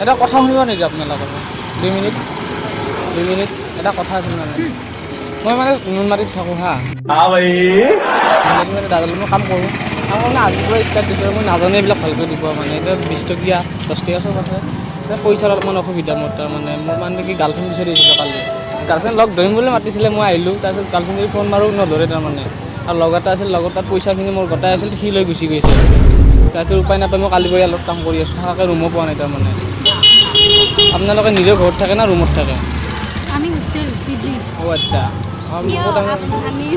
এটা কথা শুনিব নেকি আপোনালোকৰ 2 মিনিট এটা কথা আছে মানে মই মানে নুনমাটিত থাকোঁ হা মানে দাদালৈ মই কাম কৰোঁ মানে আজিৰ পৰা ষ্টাৰ্ট দিছোঁ মই নাজানো এইবিলাক ভালকৈ দিব মানে এতিয়া 20 টকীয়া 10 টকীয়া চব আছে এতিয়া পইচাৰ অলপমান অসুবিধা মোৰ তাৰমানে মোৰ মানে কি গাৰ্লফ্ৰেণ্ড বিচাৰি আহিছিলোঁ কালি গাৰ্লফ্ৰেণ্ড লগ ধৰিম বুলি মাতিছিলে মই আহিলোঁ তাৰপিছত গাৰ্লফ্ৰেণ্ড যদি ফোন মাৰোঁ নধৰে তাৰমানে আৰু লগ এটা আছিল লগত তাত পইচাখিনি মোৰ গোটাই আছিল সি লৈ গুচি গৈছে তাৰপিছত উপায় নাপায় মই কালি পৰা অলপ কাম কৰি আছোঁ থকাকৈ ৰুমো পোৱা নাই তাৰমানে আপোনালোকে নিজৰ ঘৰত থাকে না ৰুমত থাকে আমি হোষ্টেল পিজি আচ্ছা আমি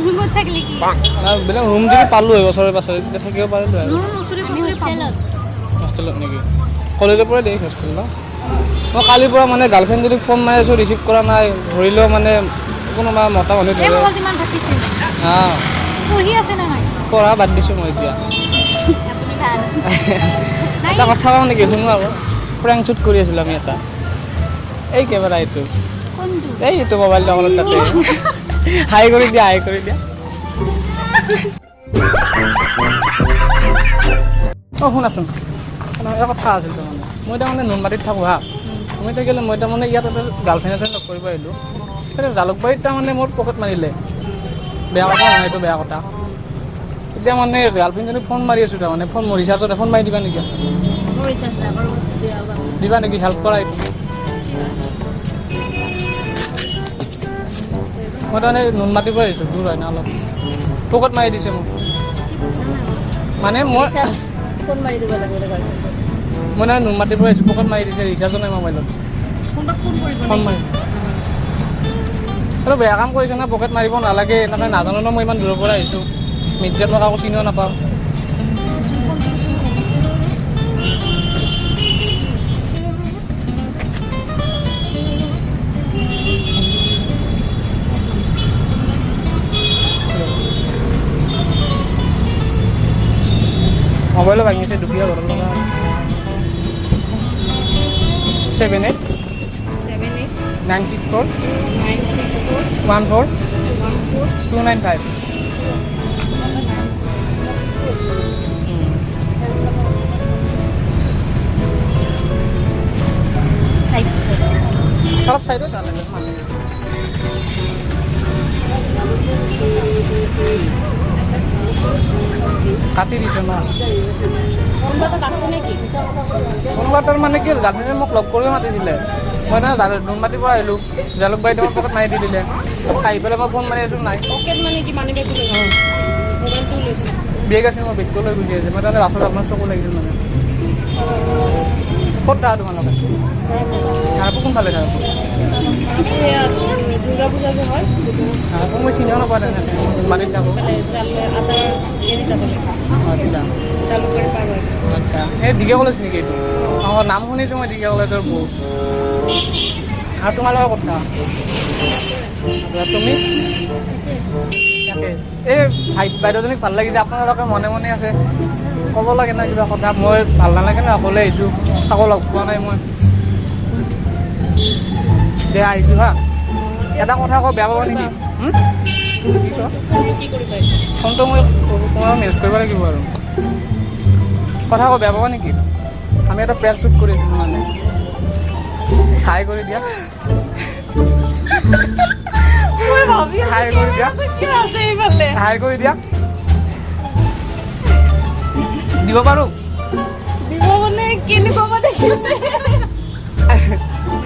ৰুমত থাকিলে কি বেলেগ ৰুম যদি পালোঁ এবছৰৰ পাছত তেতিয়া থাকিব পাৰিলোঁ আৰু ৰুম ওচৰে পাজৰে হোষ্টেলত হোষ্টেলত নেকি কলেজৰ পৰাই দেই হোষ্টেল ন মই কালিৰ পৰা মানে গাৰ্লফ্ৰেণ্ড যদি ফোন মাৰি আছোঁ ৰিচিভ কৰা নাই ধৰিলেও মানে কোনোবা মতা মানুহ ধৰে কিমান থাকিছিল অঁ পঢ়ি আছে নে নাই পঢ়া বাদ দিছোঁ মই এতিয়া এটা কথা কওঁ নেকি শুনো আকৌ প্ৰেংক শ্বুট কৰি আছিলোঁ আমি এটা এই কেমেৰা এইটো এইটো মোবাইলটো আমাৰ তাতে হাই কৰি দিয়া অঁ শুনাচোন এটা কথা আছিল তাৰমানে মই তাৰমানে নুনমাটিত থাকোঁ হা মই থাকিলে মই তাৰমানে ইয়াত এটা গাৰ্লফ্ৰেণ্ড এজন লগ কৰিব আহিলোঁ এতিয়া জালুকবাৰীত তাৰমানে মোৰ পকেট মাৰিলে বেয়া কথা নহয় এইটো বেয়া কথা এতিয়া মানে গাৰ্লফ্ৰেণ্ডজনী ফোন মাৰি আছোঁ তাৰমানে ফোন মোৰ ৰিচাৰ্জত ফোন মাৰি দিবা নেকি দিবা নেকি হেল্প কৰা এইটো মই তাৰমানে নুনমাটিৰ পৰা আহিছোঁ দূৰ হয় না অলপ পকেট মাৰি দিছে মোক মানে মই ফোন মাৰি দিব লাগিব মই নহয় নুনমাটিৰ পৰা আহিছোঁ পকেট মাৰি দিছে ৰিচাৰ্জো নাই মোবাইলত ফোন মাৰি আৰু বেয়া কাম কৰিছে না পকেট মাৰিব নালাগে এনেকৈ নাজানো ন মই ইমান দূৰৰ পৰা আহিছোঁ মিৰ্জাত মই কাকো চিনিও নাপাওঁ মোবাইলো ভাঙিছে দুখীয়া ঘৰৰ লগা 78 964 14 295 অলপ চাইডত কাটি দিছে ন কোনোবাটোৰ মানে কি গাৰ্লফ্ৰেণ্ডে মোক লগ কৰি মাতিছিলে মই নহয় নুনমাটিৰ পৰা আহিলোঁ জালুকবাৰীত মোৰ পকেট মাৰি দি দিলে আহি পেলাই মই ফোন মাৰি আছোঁ নাই বেগ আছিল মই বেগটো লৈ গুচি আহিছে মই তাৰমানে বাছত আপোনাৰ চকু লাগিছিল মানে ক'ত থাকা তোমালোকে আকৌ কোনফালে থাকা দুৰ্গা পূজা যে হয় আকৌ মই চিনিও নাপাওঁ তেনেকৈ নুনমাটিত থাকোঁ আচ্ছা আচ্ছা এই দিঘে কলেজ নেকি এইটো অঁ নাম শুনিছোঁ মই দিঘে কলেজৰ বহুত আৰু তোমালোকৰ কথা তুমি তাকে এই বাইদেউজনীক ভাল লাগিছে আপোনালোকে মনে মনে আছে ক'ব লাগে না কিবা কথা মই ভাল নালাগে না অকলে আহিছোঁ আকৌ লগ পোৱা নাই মই দে আহিছোঁ হা এটা কথা আকৌ বেয়া পাব নেকি ফোনটো মই তোমাক মেছেজ কৰিব লাগিব আৰু কথা আকৌ বেয়া পাবা নেকি আমি এটা প্ৰেংক শ্বুট কৰি আছিলোঁ মানে হাই কৰি দিয়া দিব পাৰোঁ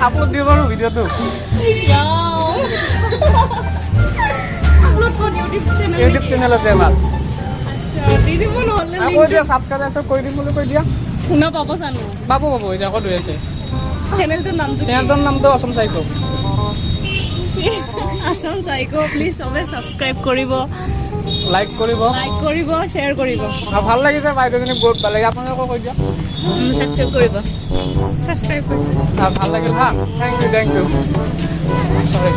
আপলোড দিব পাৰোঁ ভিডিঅ'টো ইউটিউব চেনেল আছে আমাৰ কৈ দিয়া ছাবস্ক্ৰাইব কৰি দিম বুলি কৈ দিয়া শুনা পাব জানো পাব এতিয়া আকৌ লৈ আছে চেনেলটোৰ নামটো Assam psycho Assam psycho please সবে সাবস্ক্ৰাইব কৰিব লাইক কৰিব শ্বেয়াৰ কৰিব ভাল লাগিছে বাইদেউজনী বহুত ভাল লাগে আপোনালোকে কৈ দিয়া সাবস্ক্ৰাইব কৰিব ভাল লাগিল হা থেংক ইউ চৰি